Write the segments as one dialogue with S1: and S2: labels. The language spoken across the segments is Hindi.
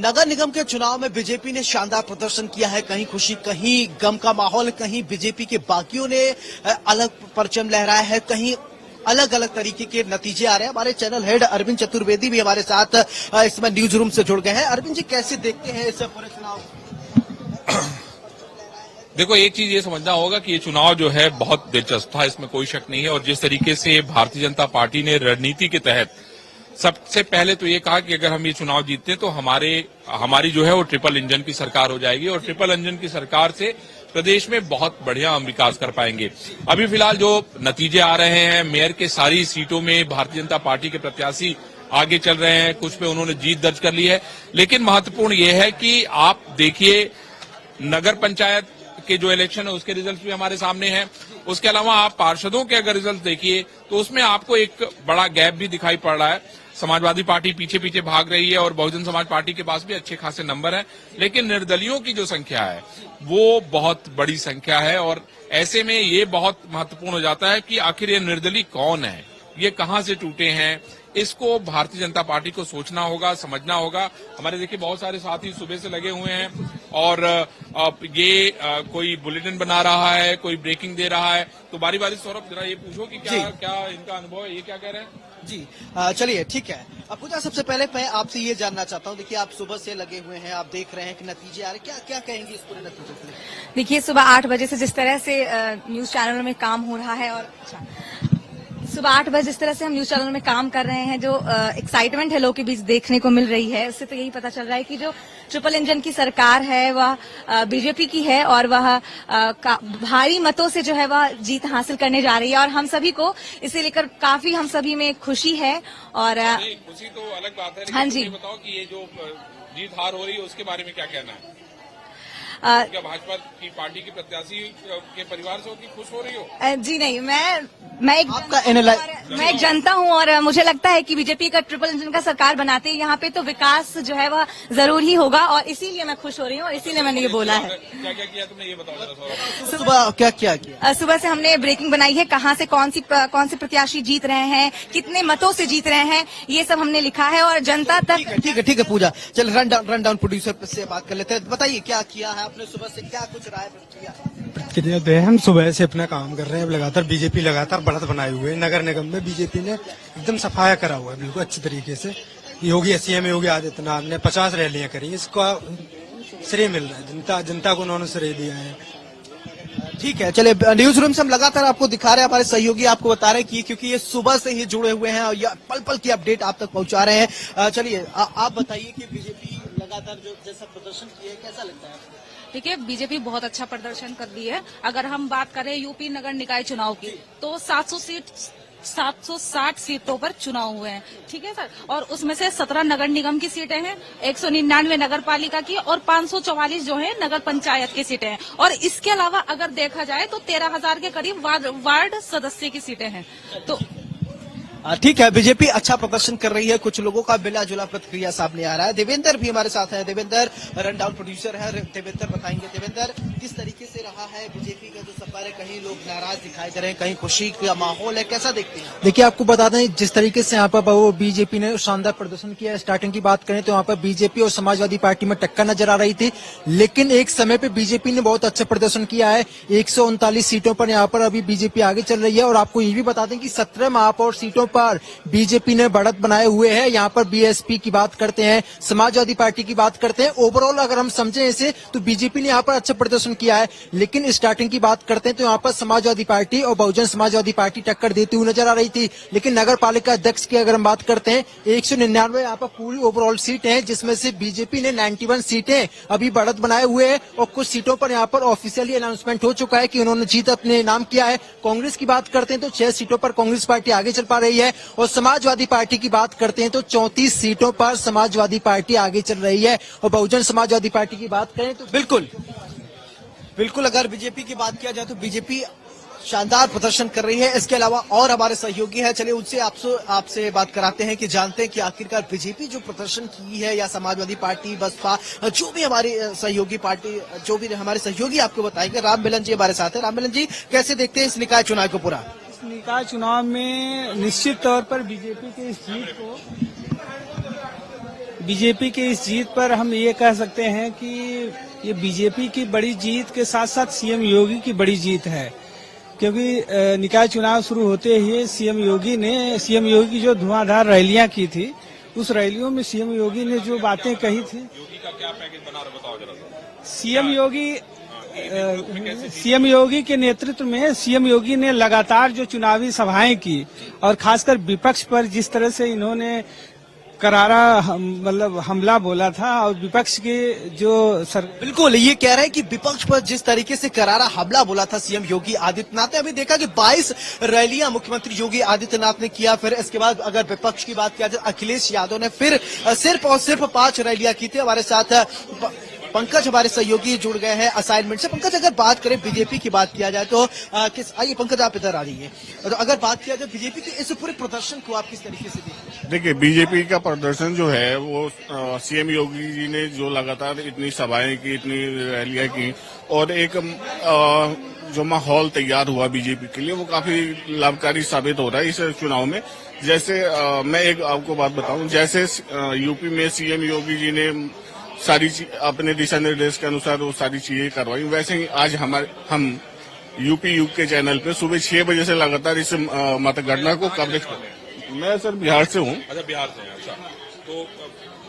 S1: नगर निगम के चुनाव में बीजेपी ने शानदार प्रदर्शन किया है। कहीं खुशी, कहीं गम का माहौल, कहीं बीजेपी के बागियों ने अलग परचम लहराया है, कहीं अलग अलग तरीके के नतीजे आ रहे हैं। हमारे चैनल हेड अरविंद चतुर्वेदी भी हमारे साथ इसमें न्यूज रूम से जुड़ गए हैं। अरविंद जी, कैसे देखते हैं इस पूरे चुनाव?
S2: देखो, एक चीज ये समझना होगा कि ये चुनाव जो है बहुत दिलचस्प था, इसमें कोई शक नहीं है। और जिस तरीके से भारतीय जनता पार्टी ने रणनीति के तहत सबसे पहले तो ये कहा कि अगर हम ये चुनाव जीतते हैं तो हमारी जो है वो ट्रिपल इंजन की सरकार हो जाएगी और ट्रिपल इंजन की सरकार से प्रदेश में बहुत बढ़िया हम विकास कर पाएंगे। अभी फिलहाल जो नतीजे आ रहे हैं, मेयर के सारी सीटों में भारतीय जनता पार्टी के प्रत्याशी आगे चल रहे हैं, कुछ पे उन्होंने जीत दर्ज कर ली है। लेकिन महत्वपूर्ण ये है कि आप देखिए, नगर पंचायत के जो इलेक्शन है उसके रिजल्ट भी हमारे सामने हैं। उसके अलावा आप पार्षदों के अगर रिजल्ट देखिए तो उसमें आपको एक बड़ा गैप भी दिखाई पड़ रहा है। समाजवादी पार्टी पीछे पीछे भाग रही है और बहुजन समाज पार्टी के पास भी अच्छे खासे नंबर हैं, लेकिन निर्दलियों की जो संख्या है वो बहुत बड़ी संख्या है। और ऐसे में ये बहुत महत्वपूर्ण हो जाता है कि आखिर ये निर्दलीय कौन है, ये कहां से टूटे हैं, इसको भारतीय जनता पार्टी को सोचना होगा, समझना होगा। हमारे देखिए बहुत सारे साथी सुबह से लगे हुए हैं और ये कोई बुलेटिन बना रहा है, कोई ब्रेकिंग दे रहा है। तो बारी बारी सौरभ जरा ये पूछो कि क्या इनका अनुभव है, ये क्या कह रहे हैं?
S1: जी चलिए, ठीक है। अब पूजा, सबसे पहले मैं आपसे ये जानना चाहता हूँ, देखिए आप सुबह से लगे हुए हैं, आप देख रहे हैं कि नतीजे आ रहे, क्या क्या कहेंगे इस पूरे नतीजे के लिए?
S3: देखिए, सुबह 8 बजे से जिस तरह से न्यूज चैनलों में काम हो रहा है और सुबह 8 बजे जिस तरह से हम न्यूज चैनल में काम कर रहे हैं, जो एक्साइटमेंट है लोगों के बीच देखने को मिल रही है, उससे तो यही पता चल रहा है कि जो ट्रिपल इंजन की सरकार है वह बीजेपी की है और वह भारी मतों से जो है वह जीत हासिल करने जा रही है। और हम सभी को इसे लेकर काफी हम सभी में खुशी है। और
S2: खुशी तो अलग बात है,
S3: हाँ जी,
S2: बताओ कि ये जो जीत हार हो रही है उसके बारे में क्या कहना है? क्या भाजपा की पार्टी के प्रत्याशी के परिवार से होकर खुश हो रही हो?
S3: जी नहीं, मैं एक जनता हूं और मुझे लगता है कि बीजेपी का ट्रिपल इंजन का सरकार बनाते ही यहाँ पे तो विकास जो है वह जरूर ही होगा और इसीलिए मैं खुश हो रही हूँ और इसीलिए मैंने ये बोला है।
S2: क्या क्या किया तुमने, ये बताओ।
S1: सुबह क्या क्या किया?
S3: सुबह से हमने ब्रेकिंग बनाई है, कहाँ से कौन से प्रत्याशी जीत रहे हैं, कितने मतों से जीत रहे हैं, ये सब हमने लिखा है और जनता तक।
S1: ठीक है पूजा, चल रन डाउन प्रोड्यूसर से बात कर लेते हैं। बताइए क्या किया है आपने सुबह से, क्या कुछ राय किया?
S4: कितने हम सुबह से अपना काम कर रहे हैं। लगातार बीजेपी लगातार बढ़त बनाए हुए है। नगर निगम में बीजेपी ने एकदम सफाया करा हुआ है बिल्कुल अच्छी तरीके से। योगी सीएम योगी आदित्यनाथ ने 50 रैलियां करी, इसका श्रेय मिल रहा है, जनता को उन्होंने श्रेय दिया है।
S1: ठीक है, चले न्यूज रूम से हम लगातार आपको दिखा रहे हैं, हमारे सहयोगी आपको बता रहे हैं कि क्योंकि ये सुबह से ही जुड़े हुए हैं और ये पल पल की अपडेट आप तक पहुंचा रहे हैं। चलिए आप बताइए कि बीजेपी लगातार जो जैसा प्रदर्शन किया है, कैसा लगता है आपको?
S5: देखिए, बीजेपी बहुत अच्छा प्रदर्शन कर रही है। अगर हम बात करें यूपी नगर निकाय चुनाव की तो 760 सीटों पर चुनाव हुए हैं, ठीक है सर। और उसमें से 17 नगर निगम की सीटें हैं, 199 नगर पालिका की और 544 जो है नगर पंचायत की सीटें हैं। और इसके अलावा अगर देखा जाए तो 13,000 के करीब वार्ड सदस्य की सीटें हैं। तो
S1: ठीक है, बीजेपी अच्छा प्रदर्शन कर रही है। कुछ लोगों का मिला जुला प्रतिक्रिया सामने आ रहा है। देवेंद्र भी हमारे साथ है। देवेंद्र रन डाउन प्रोड्यूसर है। देवेंद्र बताएंगे, देवेंद्र किस तरीके से रहा है बीजेपी का जो सफर है? कहीं लोग नाराज दिखाई दे रहे हैं, कहीं खुशी का माहौल है, कैसा देखते हैं?
S6: देखिए, आपको बता दें जिस तरीके से यहाँ पर वो बीजेपी ने शानदार प्रदर्शन किया है। स्टार्टिंग की बात करें तो यहाँ पर बीजेपी और समाजवादी पार्टी में टक्कर नजर आ रही थी, लेकिन एक समय पे बीजेपी ने बहुत अच्छा प्रदर्शन किया है। 139 सीटों पर यहाँ पर अभी बीजेपी आगे चल रही है। और आपको ये भी बता दें कि 17 महापौर सीटों पर बीजेपी ने बढ़त बनाए हुए हैं। यहाँ पर बीएसपी की बात करते हैं, समाजवादी पार्टी की बात करते हैं। ओवरऑल अगर हम समझें इसे तो बीजेपी ने यहाँ पर अच्छा प्रदर्शन किया है। लेकिन स्टार्टिंग की बात करते हैं तो यहाँ पर समाजवादी पार्टी और बहुजन समाजवादी पार्टी टक्कर देती हुई नजर आ रही थी। लेकिन नगर पालिका अध्यक्ष की अगर हम बात करते हैं, 199 यहाँ पर पूरी ओवरऑल सीट है, जिसमें से बीजेपी ने 91 सीटें अभी बढ़त बनाए हुए हैं। और कुछ सीटों पर यहाँ पर ऑफिशियली अनाउंसमेंट हो चुका है कि उन्होंने जीत अपने नाम किया है। कांग्रेस की बात करते हैं तो 6 सीटों पर कांग्रेस पार्टी आगे चल पा रही है। और समाजवादी पार्टी की बात करते हैं तो 34 सीटों पर समाजवादी पार्टी आगे चल रही है। और बहुजन समाजवादी पार्टी की बात करें तो
S1: बिल्कुल अगर बीजेपी की बात किया जाए तो बीजेपी शानदार प्रदर्शन कर रही है। इसके अलावा और हमारे सहयोगी है, चलिए उनसे आपसे बात कराते हैं कि जानते हैं कि आखिरकार बीजेपी जो प्रदर्शन की है या समाजवादी पार्टी, बसपा, जो भी हमारी सहयोगी पार्टी, जो भी हमारे सहयोगी आपको बताएंगे। राम मिलन जी हमारे साथ है। राम मिलन जी, कैसे देखते हैं इस निकाय चुनाव को? पूरा
S4: इस निकाय चुनाव में निश्चित तौर पर बीजेपी की इस जीत को
S7: बीजेपी की इस जीत पर हम ये कह सकते हैं कि ये बीजेपी की बड़ी जीत के साथ साथ सीएम योगी की बड़ी जीत है, क्योंकि निकाय चुनाव शुरू होते ही सीएम योगी की जो धुआंधार रैलियां की थी, उस रैलियों में सीएम योगी ने जो बातें कही थी।
S2: योगी का क्या पैकेज बना रहा बताओ जरा।
S7: सीएम योगी के नेतृत्व में सीएम योगी ने लगातार जो चुनावी सभाएं की और खासकर विपक्ष पर जिस तरह से इन्होंने करारा मतलब हमला बोला था, और विपक्ष के जो
S1: बिल्कुल ये कह रहे हैं कि विपक्ष पर जिस तरीके से करारा हमला बोला था सीएम योगी आदित्यनाथ ने, अभी देखा कि 22 रैलियां मुख्यमंत्री योगी आदित्यनाथ ने किया। फिर इसके बाद अगर विपक्ष की बात किया जाए, अखिलेश यादव ने फिर सिर्फ और सिर्फ 5 रैलियां की थी। हमारे साथ पंकज हमारे सहयोगी जुड़ गए हैं असाइनमेंट से। पंकज, अगर बात करें बीजेपी की बात किया जाए तो आइए पंकज आप इधर आ जाइए। तो अगर बात किया जाए बीजेपी के इस पूरे प्रदर्शन को आप किस तरीके से देखते हैं?
S8: देखिए, बीजेपी का प्रदर्शन जो है वो सीएम योगी जी ने जो लगातार इतनी सभाएं की, इतनी रैलियां की और एक जो माहौल तैयार हुआ बीजेपी के लिए, वो काफी लाभकारी साबित हो रहा है इस चुनाव में। जैसे मैं एक आपको बात बताऊं, जैसे यूपी में सीएम योगी जी ने सारी अपने दिशा निर्देश के अनुसार वो सारी चीजें करवाई, वैसे ही आज हम यूपी युग के चैनल पे सुबह 6 बजे से लगातार इस मतगणना को कवरेज कर रहे हैं। मैं सर बिहार से हूँ।
S2: अच्छा, बिहार से हैं। अच्छा, तो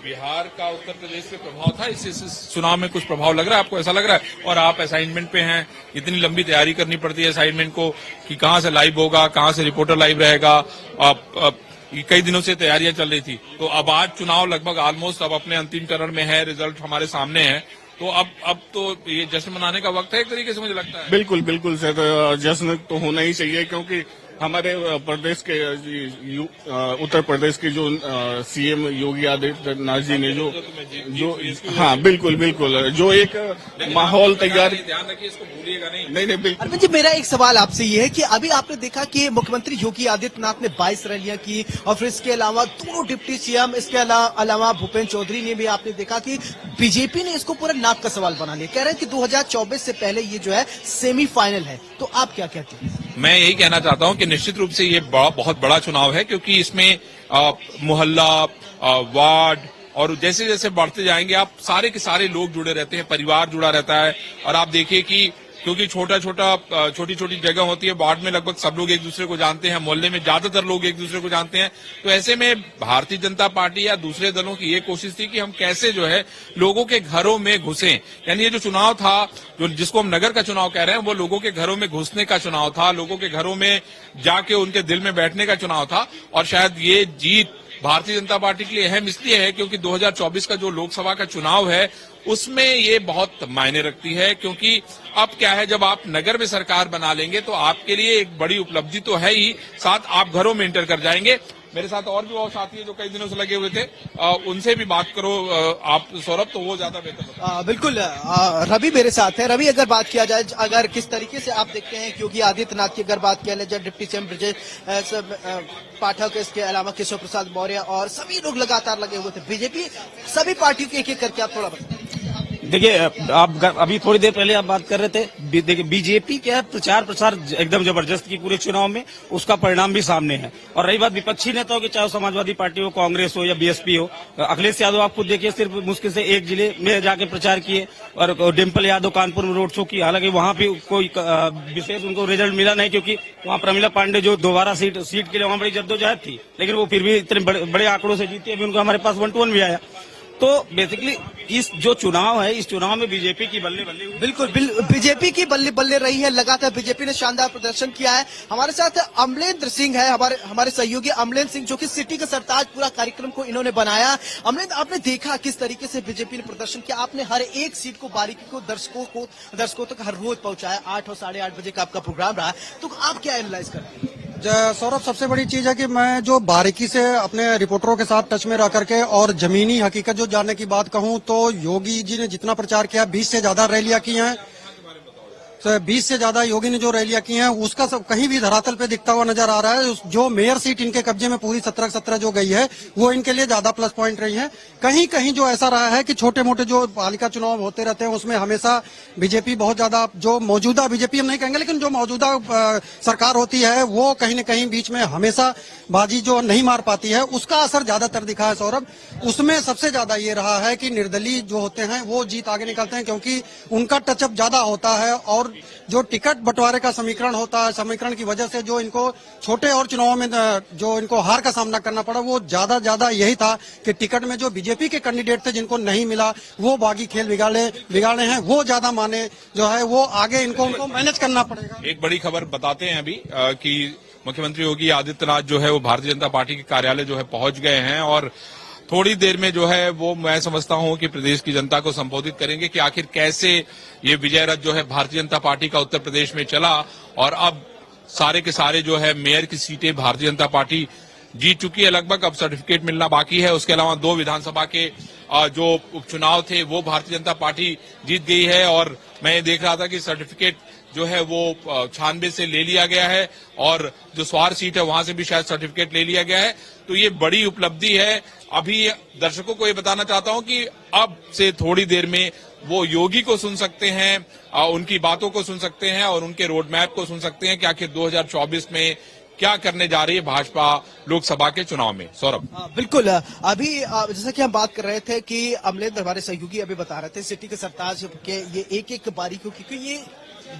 S2: बिहार का उत्तर प्रदेश पे प्रभाव था इस चुनाव में? कुछ प्रभाव लग रहा है आपको, ऐसा लग रहा है? और आप असाइनमेंट पे हैं, इतनी लंबी तैयारी करनी पड़ती है असाइनमेंट को कि कहाँ से लाइव होगा, कहाँ से रिपोर्टर लाइव रहेगा। कई दिनों से तैयारियां चल रही थी, तो अब आज चुनाव लगभग ऑलमोस्ट अब अपने अंतिम चरण में है, रिजल्ट हमारे सामने है, तो अब तो ये जश्न मनाने का वक्त है एक तरीके से, मुझे लगता है।
S8: बिल्कुल बिल्कुल सर, जश्न तो होना ही चाहिए, क्योंकि हमारे प्रदेश के उत्तर प्रदेश के जो सीएम योगी आदित्यनाथ जी ने जो हाँ बिल्कुल बिल्कुल जो एक माहौल तैयार,
S2: ध्यान रखिए इसको भूलिएगा नहीं।
S8: नहीं बिल्कुल।
S1: अरविंद जी, मेरा एक सवाल आपसे ये है कि अभी आपने देखा कि मुख्यमंत्री योगी आदित्यनाथ ने 22 रैलियां की और फिर इसके अलावा 2 डिप्टी सीएम, इसके अलावा भूपेन्द्र चौधरी ने भी, आपने देखा कि बीजेपी ने इसको पूरा नाक का सवाल बना लिया। कह रहे हैं कि 2024 से पहले ये जो है सेमीफाइनल है, तो आप क्या कहते हैं?
S2: मैं यही कहना चाहता हूं कि निश्चित रूप से ये बहुत बड़ा चुनाव है, क्योंकि इसमें मोहल्ला, वार्ड और जैसे जैसे बढ़ते जाएंगे आप सारे के सारे लोग जुड़े रहते हैं, परिवार जुड़ा रहता है। और आप देखिए कि क्योंकि छोटी छोटी जगह होती है, वार्ड में लगभग सब लोग एक दूसरे को जानते हैं, मोहल्ले में ज्यादातर लोग एक दूसरे को जानते हैं। तो ऐसे में भारतीय जनता पार्टी या दूसरे दलों की ये कोशिश थी कि हम कैसे जो है लोगों के घरों में घुसें। यानी ये जो चुनाव था, जो जिसको हम नगर का चुनाव कह रहे हैं, वो लोगों के घरों में घुसने का चुनाव था, लोगों के घरों में जाके उनके दिल में बैठने का चुनाव था। और शायद ये जीत भारतीय जनता पार्टी के लिए अहम इसलिए है क्योंकि 2024 का जो लोकसभा का चुनाव है उसमें ये बहुत मायने रखती है। क्योंकि अब क्या है, जब आप नगर में सरकार बना लेंगे तो आपके लिए एक बड़ी उपलब्धि तो है ही, साथ आप घरों में एंटर कर जाएंगे। मेरे साथ और भी बहुत साथी है जो कई दिनों से लगे हुए थे, उनसे भी बात करो आप सौरभ, तो वो ज्यादा बेहतर।
S1: बिल्कुल, रवि मेरे साथ है। रवि, अगर बात किया जाए, अगर किस तरीके से आप देखते हैं योगी आदित्यनाथ की अगर बात किया जाए, डिप्टी सीएम ब्रजेश पाठक, इसके अलावा केशव प्रसाद मौर्य और सभी लोग लगातार लगे हुए थे, बीजेपी सभी पार्टियों के एक करके आप थोड़ा बताएं।
S9: देखिए, आप अभी थोड़ी देर पहले आप बात कर रहे थे, देखिए बीजेपी क्या है, प्रचार प्रसार एकदम जबरदस्त की पूरे चुनाव में, उसका परिणाम भी सामने है। और रही बात विपक्षी नेताओं की, चाहे समाजवादी पार्टी हो, कांग्रेस हो या बीएसपी हो, अखिलेश यादव आप खुद देखिए सिर्फ मुश्किल से 1 जिले में जाके प्रचार किए, और डिम्पल यादव कानपुर में रोड शो की। हालांकि वहां भी कोई विशेष उनको रिजल्ट मिला नहीं, क्योंकि वहां प्रमिला पांडे जो दोबारा सीट के लिए वहां बड़ी जद्दोजहद थी, लेकिन वो फिर भी इतने बड़े आंकड़ों से जीती। अभी उनको हमारे पास 1 to 1 भी आया। तो बेसिकली इस जो चुनाव है, इस चुनाव में बीजेपी की बल्ले बल्ले,
S1: बिल्कुल बीजेपी की बल्ले बल्ले रही है। लगातार बीजेपी ने शानदार प्रदर्शन किया है। हमारे साथ अमलेंद्र सिंह है, हमारे सहयोगी अमलेंद्र सिंह, जो कि सिटी का सरताज पूरा कार्यक्रम को इन्होंने बनाया। अमलेंद्र, आपने देखा किस तरीके से बीजेपी ने प्रदर्शन किया? आपने हर एक सीट को बारीकी को दर्शकों तक हर रोज पहुंचाया। 8 और 8:30 बजे का आपका प्रोग्राम रहा, तो आप क्या एनालाइज करते हैं?
S10: सौरभ, सबसे बड़ी चीज है कि मैं जो बारीकी से अपने रिपोर्टरों के साथ टच में रह करके और जमीनी हकीकत जो जानने की बात कहूं, तो योगी जी ने जितना प्रचार किया, 20 से ज्यादा रैलियां की हैं। 20 से ज्यादा योगी ने जो रैलियां की हैं उसका सब कहीं भी धरातल पे दिखता हुआ नजर आ रहा है। जो मेयर सीट इनके कब्जे में पूरी 17 जो गई है वो इनके लिए ज्यादा प्लस पॉइंट रही है। कहीं कहीं जो ऐसा रहा है कि छोटे मोटे जो पालिका चुनाव होते रहते हैं उसमें हमेशा बीजेपी बहुत ज्यादा, जो मौजूदा बीजेपी हम नहीं कहेंगे लेकिन जो मौजूदा सरकार होती है वो कहीं न कहीं बीच में हमेशा बाजी जो नहीं मार पाती है उसका असर ज्यादातर दिखा है सौरभ। उसमें सबसे ज्यादा ये रहा है कि निर्दलीय जो होते हैं वो जीत आगे निकलते हैं क्योंकि उनका टचअप ज्यादा होता है और जो टिकट बंटवारे का समीकरण होता है, समीकरण की वजह से जो इनको छोटे और चुनावों में जो इनको हार का सामना करना पड़ा वो ज्यादा यही था कि टिकट में जो बीजेपी के कैंडिडेट थे जिनको नहीं मिला वो बागी खेल बिगाड़े हैं, वो ज्यादा माने जो है वो आगे उनको मैनेज करना पड़ेगा।
S2: एक बड़ी खबर बताते हैं अभी कि मुख्यमंत्री योगी आदित्यनाथ जो है वो भारतीय जनता पार्टी के कार्यालय जो है पहुंच गए हैं और थोड़ी देर में जो है वो मैं समझता हूं कि प्रदेश की जनता को संबोधित करेंगे कि आखिर कैसे ये विजय रथ जो है भारतीय जनता पार्टी का उत्तर प्रदेश में चला और अब सारे के सारे जो है मेयर की सीटें भारतीय जनता पार्टी जीत चुकी है लगभग। अब सर्टिफिकेट मिलना बाकी है। उसके अलावा 2 विधानसभा के जो उपचुनाव थे वो भारतीय जनता पार्टी जीत गई है और मैं देख रहा था कि सर्टिफिकेट जो है वो 96 से ले लिया गया है और जो स्वार सीट है वहां से भी शायद सर्टिफिकेट ले लिया गया है। तो ये बड़ी उपलब्धि है। अभी दर्शकों को ये बताना चाहता हूं कि अब से थोड़ी देर में वो योगी को सुन सकते हैं, उनकी बातों को सुन सकते हैं और उनके रोड मैप को सुन सकते हैं कि आखिर 2024 में क्या करने जा रही है भाजपा लोकसभा के चुनाव में। सौरभ
S1: बिल्कुल। अभी जैसा कि हम बात कर रहे थे कि अमलेंद्र हमारे सहयोगी अभी बता रहे थे सिटी के सरताज के ये एक बारीकियों की, क्योंकि ये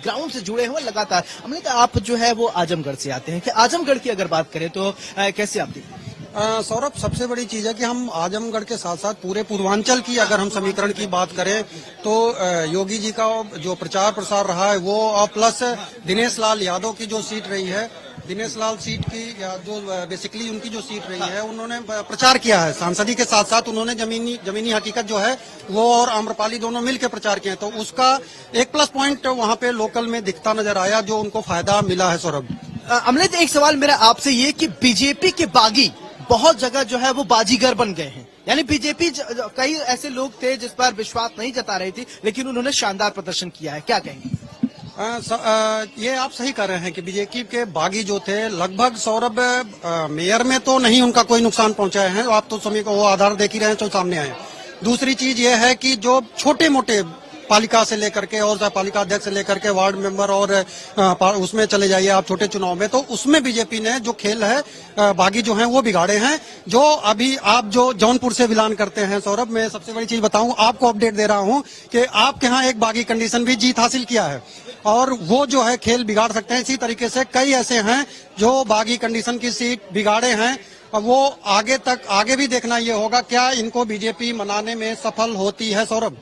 S1: ग्राउंड से जुड़े हुए लगातार। अमलेंद्र आप जो है वो आजमगढ़ से आते हैं कि आजमगढ़ की अगर बात करें तो कैसे आप देखते हैं?
S10: सौरभ, सबसे बड़ी चीज है कि हम आजमगढ़ के साथ साथ पूरे पूर्वांचल की अगर हम समीकरण की बात करें तो योगी जी का जो प्रचार प्रसार रहा है वो और प्लस दिनेश लाल यादव की जो सीट रही है, दिनेश लाल सीट की या जो बेसिकली उनकी जो सीट रही है उन्होंने प्रचार किया है। सांसदी के साथ साथ उन्होंने जमीनी हकीकत जो है वो और आम्रपाली दोनों मिलकर प्रचार किए हैं, तो उसका एक प्लस पॉइंट वहाँ पे लोकल में दिखता नजर आया जो उनको फायदा मिला है। सौरभ,
S1: अमलेंद्र एक सवाल मेरा आपसे ये कि बीजेपी के बागी बहुत जगह जो है वो बाजीगर बन गए हैं, यानी बीजेपी कई ऐसे लोग थे जिस पर विश्वास नहीं जता रही थी लेकिन उन्होंने शानदार प्रदर्शन किया है, क्या कहेंगे?
S10: ये आप सही कर रहे हैं कि बीजेपी के बागी जो थे लगभग सौरभ मेयर में तो नहीं उनका कोई नुकसान पहुंचाए हैं, आप तो समय को वो आधार देख ही रहे हैं जो सामने आए। दूसरी चीज ये है कि जो छोटे मोटे पालिका से लेकर के और पालिका अध्यक्ष से लेकर के वार्ड मेंबर और उसमें चले जाइए आप छोटे चुनाव में, तो उसमें बीजेपी ने जो खेल है बागी जो हैं वो बिगाड़े हैं। जो अभी आप जो जौनपुर से बिलान करते हैं सौरभ, मैं सबसे बड़ी चीज बताऊं, आपको अपडेट दे रहा हूं कि आपके यहाँ एक बागी कंडीशन भी जीत हासिल किया है और वो जो है खेल बिगाड़ सकते हैं। इसी तरीके से कई ऐसे हैं जो बागी कंडीशन की सीट बिगाड़े हैं और वो आगे भी देखना ये होगा क्या इनको बीजेपी मनाने में सफल होती है। सौरभ,